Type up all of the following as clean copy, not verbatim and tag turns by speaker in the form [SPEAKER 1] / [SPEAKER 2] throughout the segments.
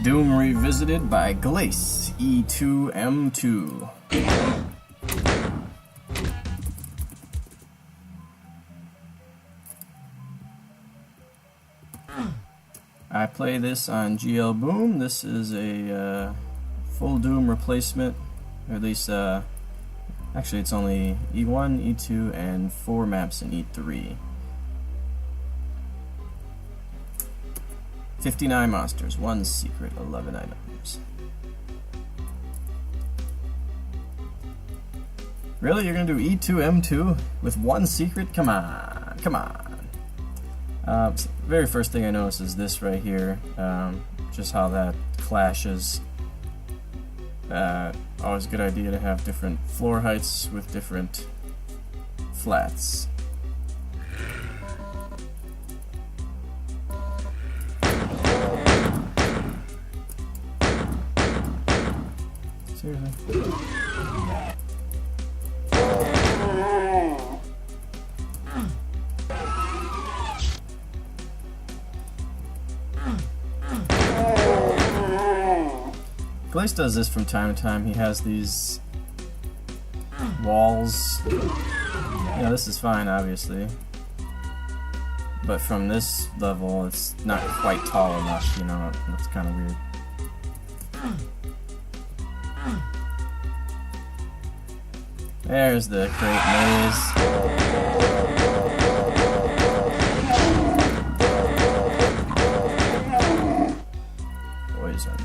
[SPEAKER 1] Doom Revisited by Glaice, E2M2. I play this on GL Boom. This is a full Doom replacement, or at least, actually it's only E1, E2, and 4 maps in E3. 59 monsters, 1 secret, 11 items. Really? You're gonna do E2M2 with 1 secret? Come on, come on. Very first thing I notice is this right here, just how that clashes. Always a good idea to have different floor heights with different flats. Seriously? Glaice does this from time to time. He has these walls. Yeah, this is fine, obviously. But from this level, it's not quite tall enough, you know, it looks kind of weird. There's the great maze. Poison.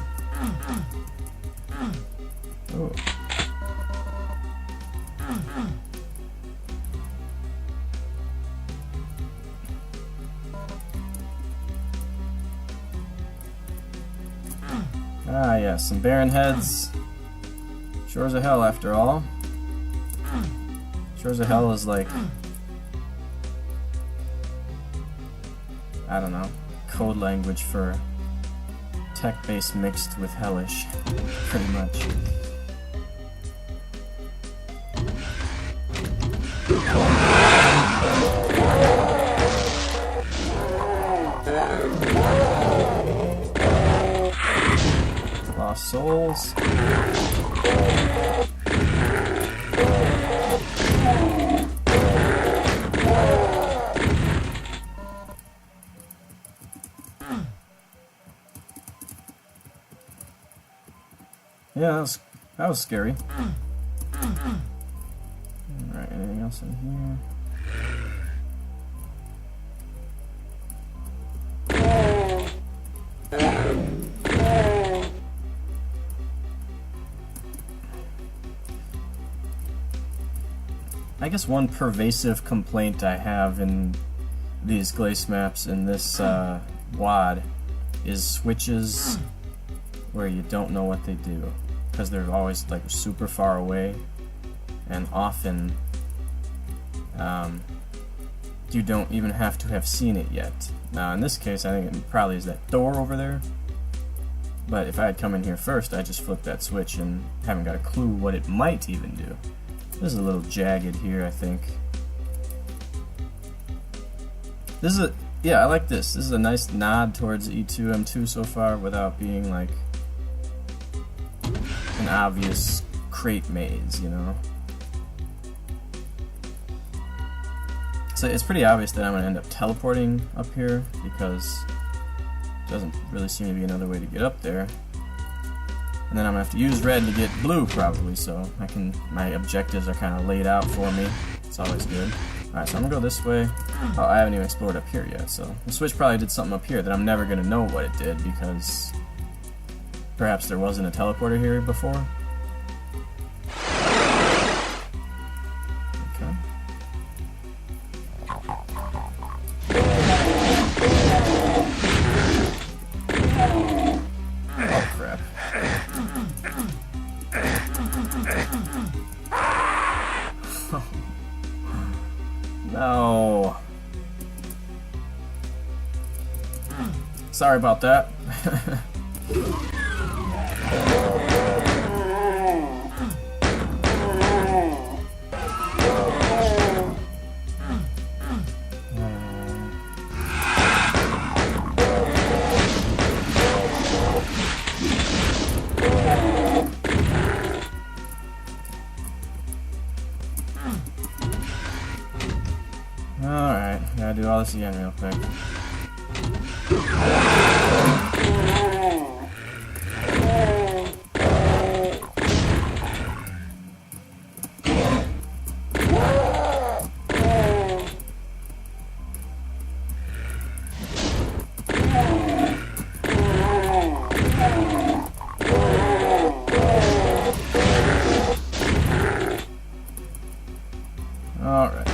[SPEAKER 1] Ooh. Ah, yes, some barren heads. Sure as a hell, after all. Sure as a hell is like, I don't know, code language for tech-based mixed with hellish, pretty much. Lost souls. Yeah, that was scary. Alright, anything else in here? I guess one pervasive complaint I have in these Glaice maps in this WAD is switches where you don't know what they do, because they're always like super far away, and often you don't even have to have seen it yet. Now in this case I think it probably is that door over there, but if I had come in here first I'd just flip that switch and haven't got a clue what it might even do. This is a little jagged here, I think. This is a, yeah, I like this. This is a nice nod towards E2M2 so far without being like an obvious crate maze, you know? So it's pretty obvious that I'm going to end up teleporting up here because there doesn't really seem to be another way to get up there. And then I'm going to have to use red to get blue probably, so my objectives are kind of laid out for me. It's always good. Alright, so I'm going to go this way. Oh, I haven't even explored up here yet, so the switch probably did something up here that I'm never going to know what it did because perhaps there wasn't a teleporter here before. Okay. Oh crap. No. Sorry about that. this again real quick. Alright.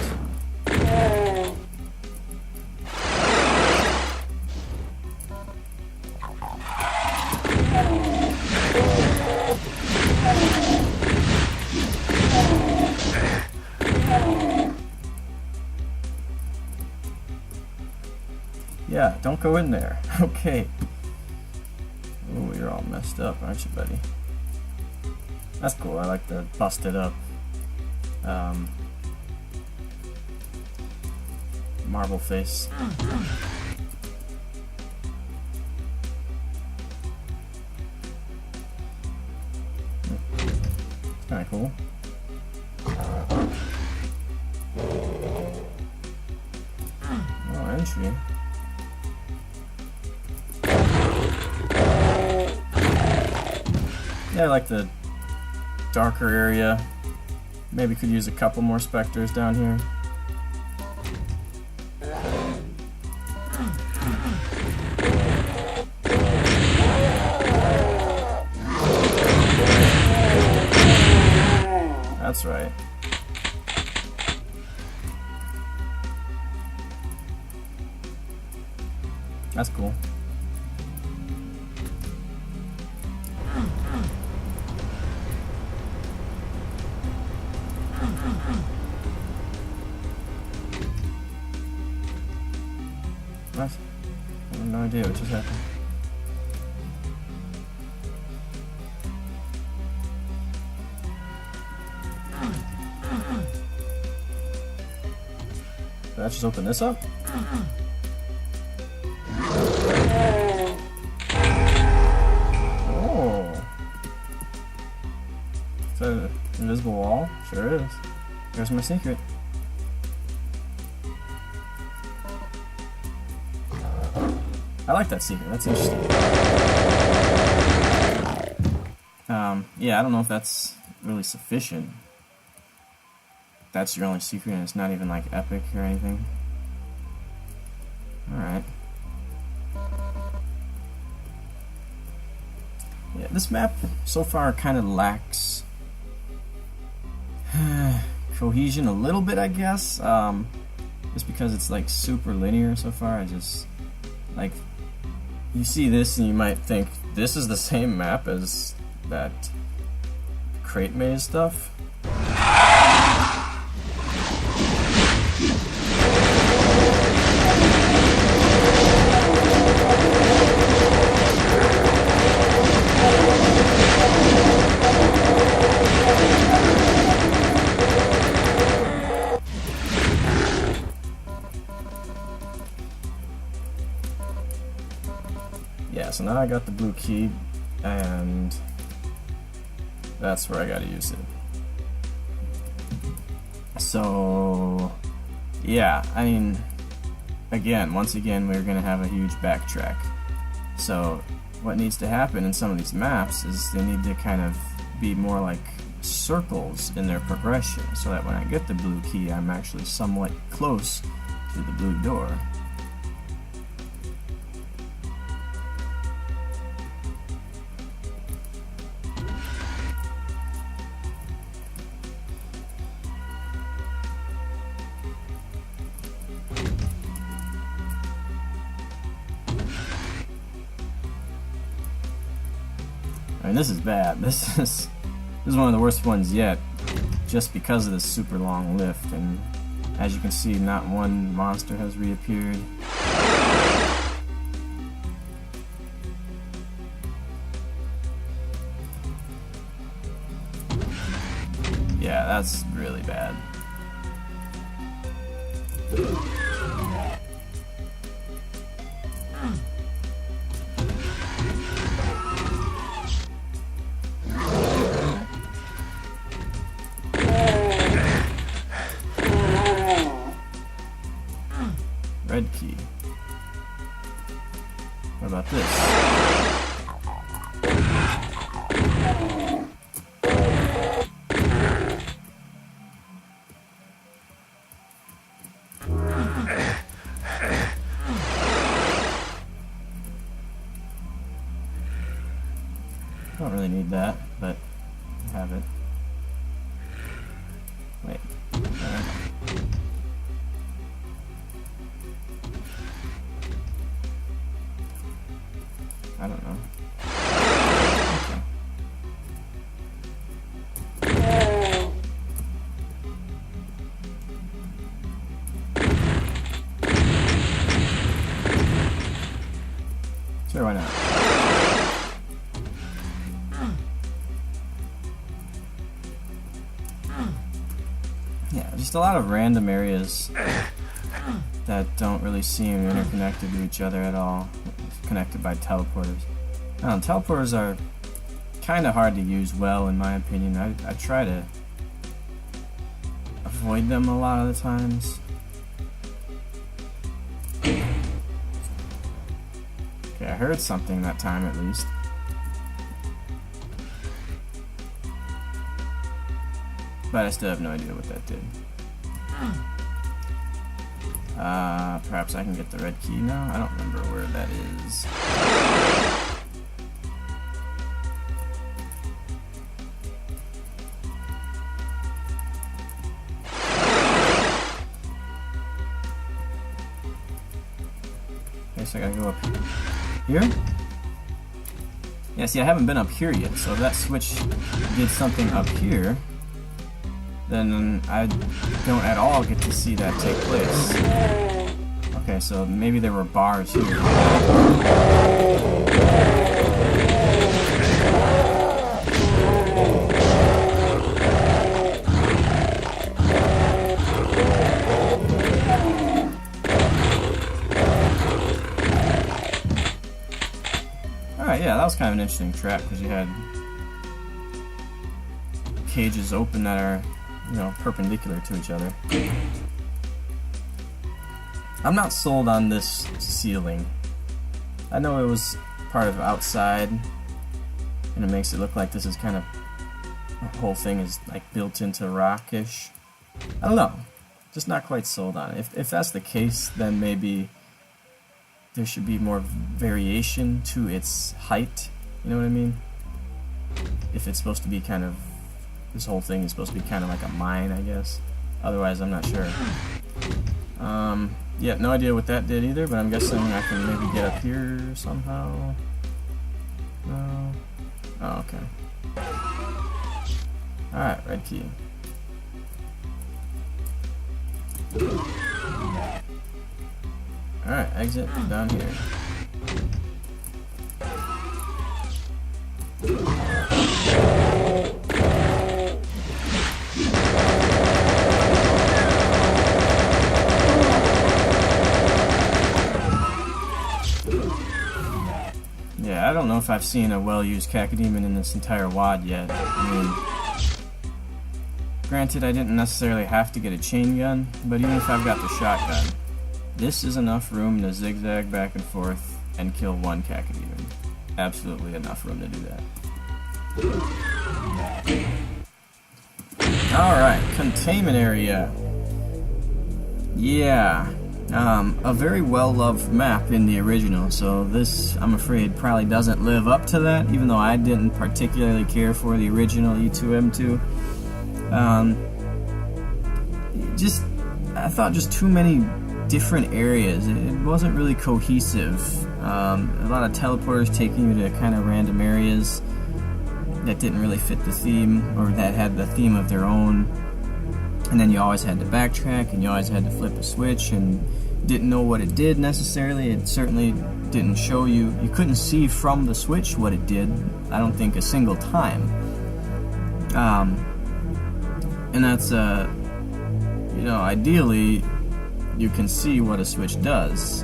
[SPEAKER 1] Yeah, don't go in there. Okay. Oh, you're all messed up, aren't you, buddy? That's cool. I like the busted up marble face. It's kind of cool. Oh, entry. Yeah, I like the darker area. Maybe could use a couple more specters down here. That's right. That's cool. What? I have no idea what just happened. Did I just open this up? Oh. Is that an invisible wall? Sure is. There's my secret. I like that secret. That's interesting. Yeah, I don't know if that's really sufficient. That's your only secret and it's not even like epic or anything. Alright. Yeah, this map so far kind of lacks cohesion a little bit, I guess. Just because it's like super linear so far. I just like, you see this and you might think this is the same map as that crate maze stuff. Yeah, so now I got the blue key, and that's where I gotta use it. So, yeah, I mean, once again, we're gonna have a huge backtrack. So, what needs to happen in some of these maps is they need to kind of be more like circles in their progression, so that when I get the blue key, I'm actually somewhat close to the blue door. I mean, this is bad. This is one of the worst ones yet, just because of this super long lift, and as you can see, not one monster has reappeared. Yeah, that's really bad. Red Don't really need that, but I have it. Wait. I don't know. Sure, why not? Yeah, just a lot of random areas that don't really seem interconnected to each other at all, connected by teleporters. Teleporters are kind of hard to use well, in my opinion. I try to avoid them a lot of the times. Okay, I heard something that time at least. But I still have no idea what that did. Perhaps I can get the red key now? I don't remember where that is. Okay, so I gotta go up here? Yeah, see, I haven't been up here yet, so if that switch did something up here, then I don't at all get to see that take place. Okay, so maybe there were bars here. Alright, yeah, that was kind of an interesting trap because you had cages open that are, you know, perpendicular to each other. I'm not sold on this ceiling. I know it was part of outside, and it makes it look like this is kind of, the whole thing is like built into rockish. I don't know, just not quite sold on it. If that's the case, then maybe there should be more variation to its height, you know what I mean? If it's supposed to be kind of, this whole thing is supposed to be kind of like a mine, I guess. Otherwise, I'm not sure. Yeah, no idea what that did either, but I'm guessing I can maybe get up here somehow. No. Oh, okay. Alright, red key. Alright, exit down here. Yeah, I don't know if I've seen a well-used cacodemon in this entire WAD yet. I mean, granted, I didn't necessarily have to get a chain gun, but even if I've got the shotgun, this is enough room to zigzag back and forth and kill one cacodemon. Absolutely enough room to do that. Alright, containment area. Yeah. A very well-loved map in the original, so this, I'm afraid, probably doesn't live up to that, even though I didn't particularly care for the original E2M2. I thought just too many different areas. It wasn't really cohesive. A lot of teleporters taking you to kind of random areas that didn't really fit the theme, or that had the theme of their own. And then you always had to backtrack, and you always had to flip a switch, and didn't know what it did necessarily. It certainly didn't show you. You couldn't see from the switch what it did, I don't think, a single time. And that's, you know, ideally, you can see what a switch does.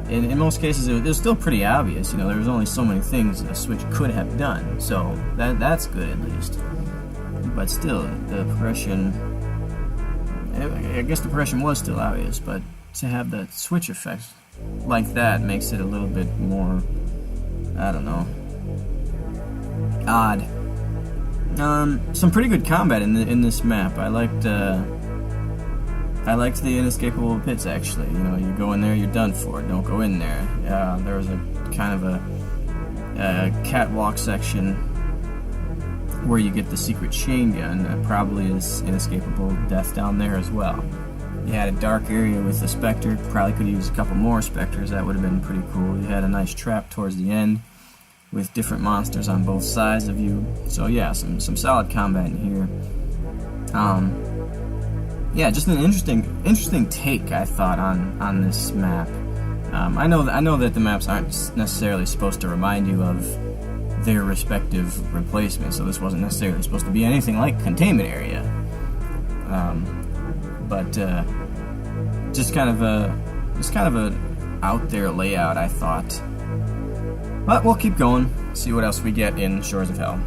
[SPEAKER 1] In most cases, it was still pretty obvious. You know, there was only so many things a switch could have done, so that's good at least. But still, the progression, I guess the progression was still obvious, but to have that switch effect like that makes it a little bit more I don't know, odd. Some pretty good combat in this map. I liked the inescapable pits, actually. You know, you go in there, you're done for. Don't go in there. There was a kind of a catwalk section where you get the secret chain gun. That probably is inescapable death down there as well. You had a dark area with a Spectre. Probably could use a couple more Spectres. That would have been pretty cool. You had a nice trap towards the end with different monsters on both sides of you. So yeah, some solid combat in here. Yeah, just an interesting take, I thought, on this map. I know that the maps aren't necessarily supposed to remind you of their respective replacements, so this wasn't necessarily supposed to be anything like Containment Area. But just kind of a out there layout, I thought. But we'll keep going, see what else we get in Shores of Hell.